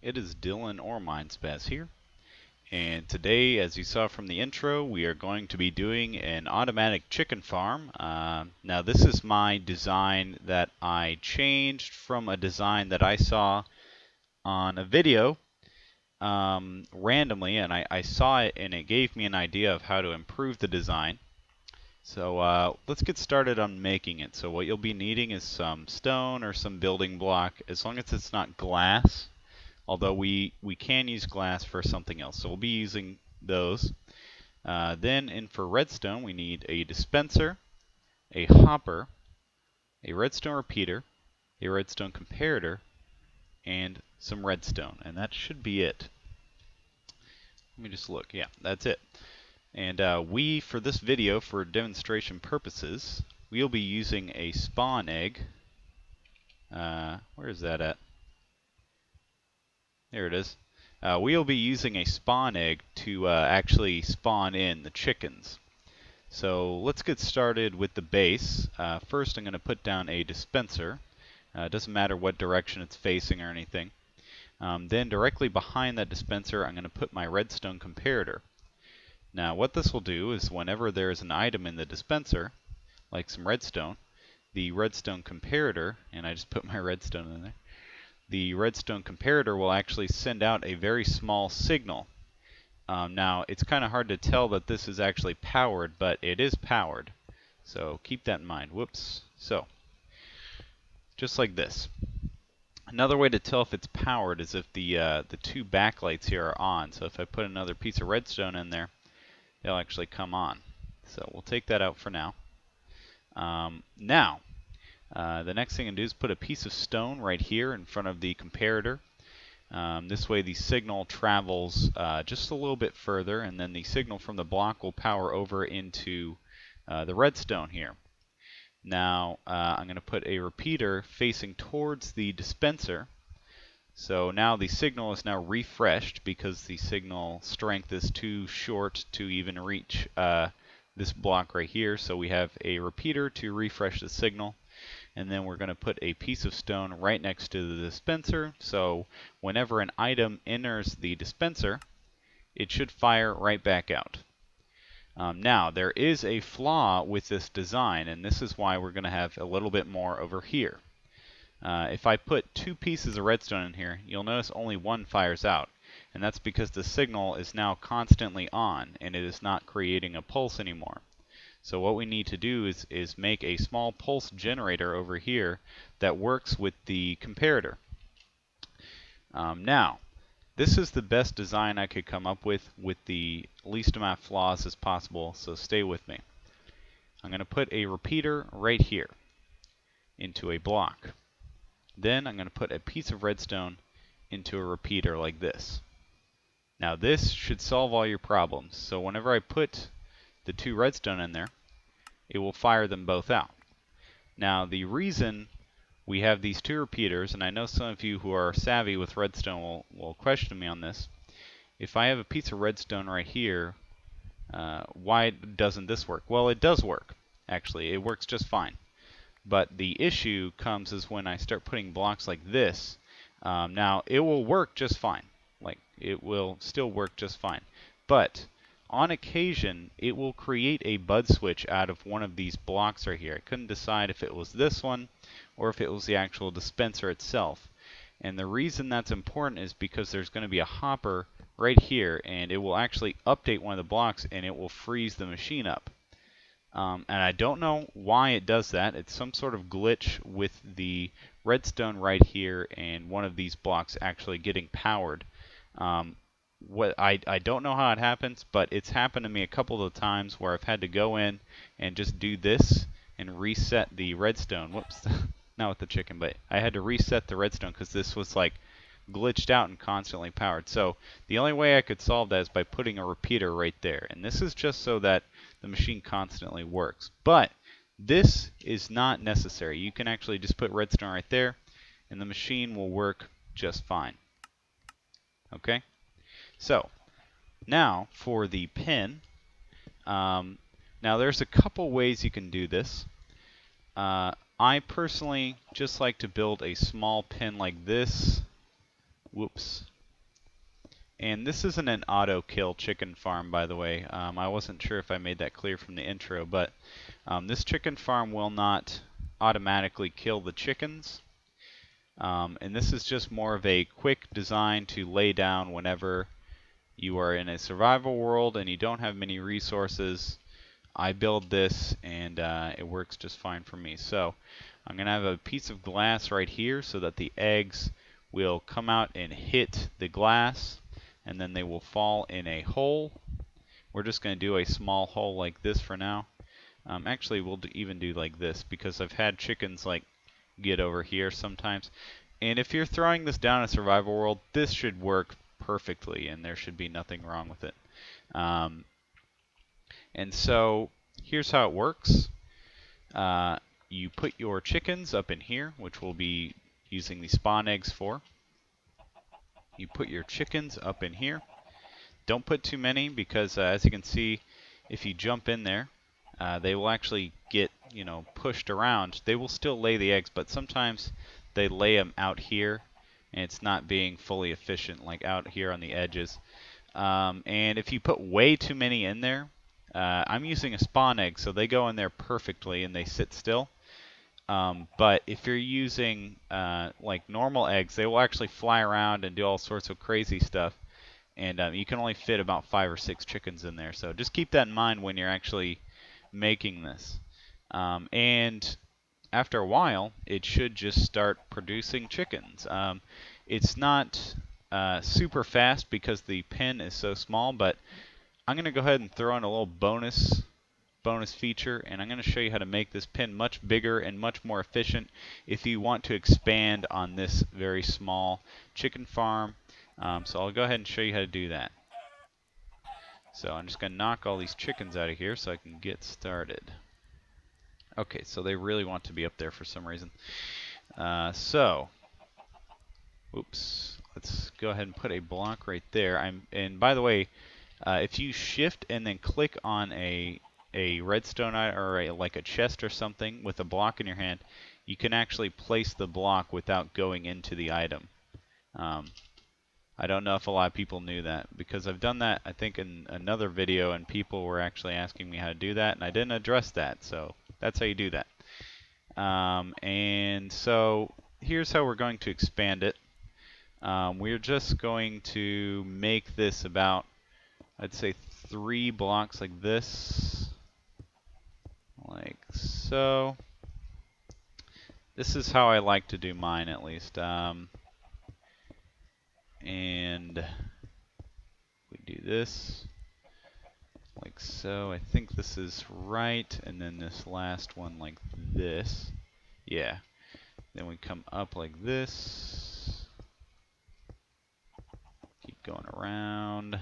it is Dylan or Mindspaz here, and today, as you saw from the intro, we are going to be doing an automatic chicken farm. Now this is my design that I changed from a design that I saw on a video randomly, and I saw it and it gave me an idea of how to improve the design. So let's get started on making it. So what you'll be needing is some stone or some building block, as long as it's not glass. Although we can use glass for something else, so we'll be using those. Then for redstone, we need a dispenser, a hopper, a redstone repeater, a redstone comparator, and some redstone. And that should be it. Let me just look. Yeah, that's it. And for this video, for demonstration purposes, we'll be using a spawn egg. Where is that at? There it is. We'll be using a spawn egg to actually spawn in the chickens. So let's get started with the base. First I'm going to put down a dispenser. It doesn't matter what direction it's facing or anything. Then directly behind that dispenser I'm going to put my redstone comparator. Now what this will do is whenever there is an item in the dispenser, like some redstone, the redstone comparator, and I just put my redstone in there, the redstone comparator will actually send out a very small signal. Now, it's kind of hard to tell that this is actually powered, but it is powered. So keep that in mind. Whoops. So, just like this. Another way to tell if it's powered is if the two backlights here are on. So if I put another piece of redstone in there, they'll actually come on. So we'll take that out for now. The next thing I'm going to do is put a piece of stone right here in front of the comparator. This way the signal travels just a little bit further, and then the signal from the block will power over into the redstone here. Now I'm going to put a repeater facing towards the dispenser. So now the signal is now refreshed because the signal strength is too short to even reach this block right here. So we have a repeater to refresh the signal. And then we're going to put a piece of stone right next to the dispenser, so whenever an item enters the dispenser, it should fire right back out. Now, there is a flaw with this design, and this is why we're going to have a little bit more over here. If I put two pieces of redstone in here, you'll notice only one fires out, and that's because the signal is now constantly on, and it is not creating a pulse anymore. So what we need to do is make a small pulse generator over here that works with the comparator. Now, this is the best design I could come up with the least amount of flaws as possible, so stay with me. I'm going to put a repeater right here into a block. Then I'm going to put a piece of redstone into a repeater like this. Now this should solve all your problems. So whenever I put the two redstone in there, it will fire them both out. Now the reason we have these two repeaters, and I know some of you who are savvy with redstone will question me on this. If I have a piece of redstone right here, why doesn't this work? Well, it does work. Actually, it works just fine. But the issue comes is when I start putting blocks like this. Now it will work just fine. Like, it will still work just fine. But on occasion, it will create a bud switch out of one of these blocks right here. I couldn't decide if it was this one or if it was the actual dispenser itself. And the reason that's important is because there's going to be a hopper right here, and it will actually update one of the blocks and it will freeze the machine up. And I don't know why it does that. It's some sort of glitch with the redstone right here and one of these blocks actually getting powered. I don't know how it happens, but it's happened to me a couple of times where I've had to go in and just do this and reset the redstone. Whoops, not with the chicken, but I had to reset the redstone because this was like glitched out and constantly powered. So the only way I could solve that is by putting a repeater right there. And this is just so that the machine constantly works. But this is not necessary. You can actually just put redstone right there and the machine will work just fine. Okay? So, now for the pin. Now there's a couple ways you can do this. I personally just like to build a small pin like this. Whoops, And this isn't an auto kill chicken farm, by the way. I wasn't sure if I made that clear from the intro, but this chicken farm will not automatically kill the chickens. And this is just more of a quick design to lay down whenever you are in a survival world and you don't have many resources. I build this and it works just fine for me. So I'm going to have a piece of glass right here so that the eggs will come out and hit the glass, and then they will fall in a hole. We're just going to do a small hole like this for now. Actually, we'll even do like this because I've had chickens like get over here sometimes. And if you're throwing this down a survival world, this should work perfectly and there should be nothing wrong with it. And so here's how it works. You put your chickens up in here, which we'll be using the spawn eggs for. You put your chickens up in here. Don't put too many because as you can see, if you jump in there, they will actually get, pushed around. They will still lay the eggs, but sometimes they lay them out here and it's not being fully efficient, like out here on the edges. And if you put way too many in there, I'm using a spawn egg, so they go in there perfectly and they sit still. But if you're using like normal eggs, they will actually fly around and do all sorts of crazy stuff. And you can only fit about 5 or 6 chickens in there. So just keep that in mind when you're actually making this. And after a while, it should just start producing chickens. It's not super fast because the pen is so small, but I'm going to go ahead and throw in a little bonus feature, and I'm going to show you how to make this pen much bigger and much more efficient if you want to expand on this very small chicken farm. So I'll go ahead and show you how to do that. So I'm just going to knock all these chickens out of here so I can get started. Okay, so they really want to be up there for some reason. Oops, let's go ahead and put a block right there. And by the way, if you shift and then click on a redstone or like a chest or something with a block in your hand, you can actually place the block without going into the item. I don't know if a lot of people knew that because I've done that I think in another video and people were actually asking me how to do that and I didn't address that, so that's how you do that. And so here's how we're going to expand it. We're just going to make this about, I'd say 3 blocks like this. Like so. This is how I like to do mine, at least. And we do this like so. I think this is right, and then this last one like this. Yeah. Then we come up like this. Keep going around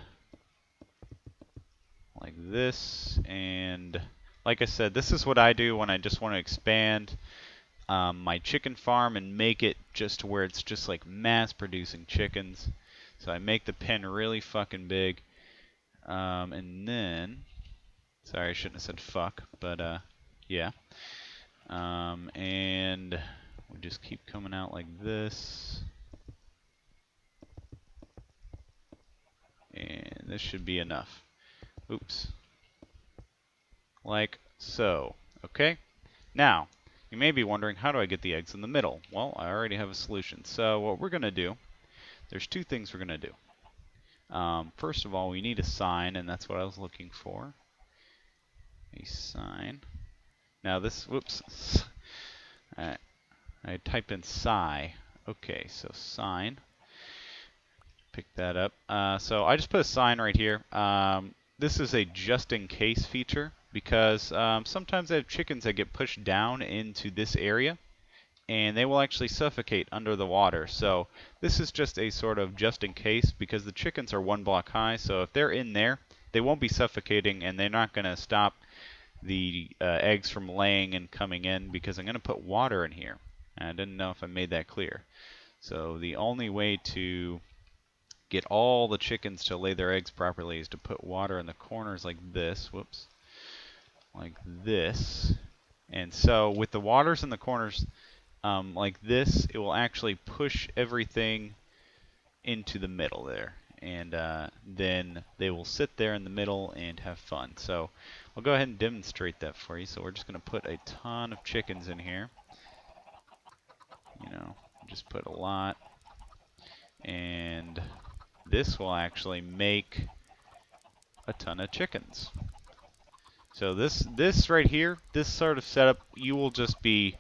like this, and like I said, this is what I do when I just want to expand my chicken farm and make it just to where it's just like mass producing chickens. So I make the pen really fucking big, and then, sorry I shouldn't have said fuck, but yeah, and we just keep coming out like this, and this should be enough. Oops. Like so. Okay? Now, you may be wondering, how do I get the eggs in the middle? Well, I already have a solution. So what we're going to do, there's 2 things we're going to do. First of all, we need a sign, and that's what I was looking for. A sign. Now this, whoops. I typed in psi. Okay, so sign. Pick that up. So I just put a sign right here. This is a just-in-case feature because sometimes I have chickens that get pushed down into this area and they will actually suffocate under the water. So this is just a sort of just-in-case because the chickens are 1 block high, so if they're in there, they won't be suffocating and they're not going to stop the eggs from laying and coming in because I'm going to put water in here. And I didn't know if I made that clear. So the only way to get all the chickens to lay their eggs properly is to put water in the corners like this. Whoops. Like this. And so with the waters in the corners like this, it will actually push everything into the middle there. and then they will sit there in the middle and have fun. So I'll go ahead and demonstrate that for you. So we're just going to put a ton of chickens in here. You know, just put a lot, and this will actually make a ton of chickens. So this right here, this sort of setup, you will just be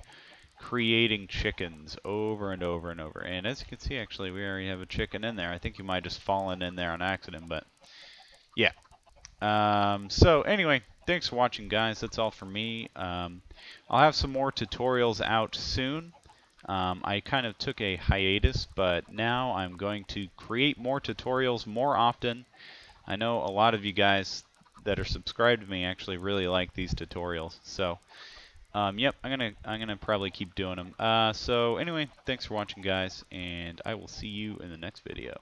creating chickens over and over and over. And as you can see, actually, we already have a chicken in there. I think you might have just fallen in there on accident, but yeah. So anyway, thanks for watching, guys. That's all for me. I'll have some more tutorials out soon. I kind of took a hiatus, but now I'm going to create more tutorials more often. I know a lot of you guys that are subscribed to me actually really like these tutorials. So, yep, I'm gonna probably keep doing them. So anyway, thanks for watching, guys, and I will see you in the next video.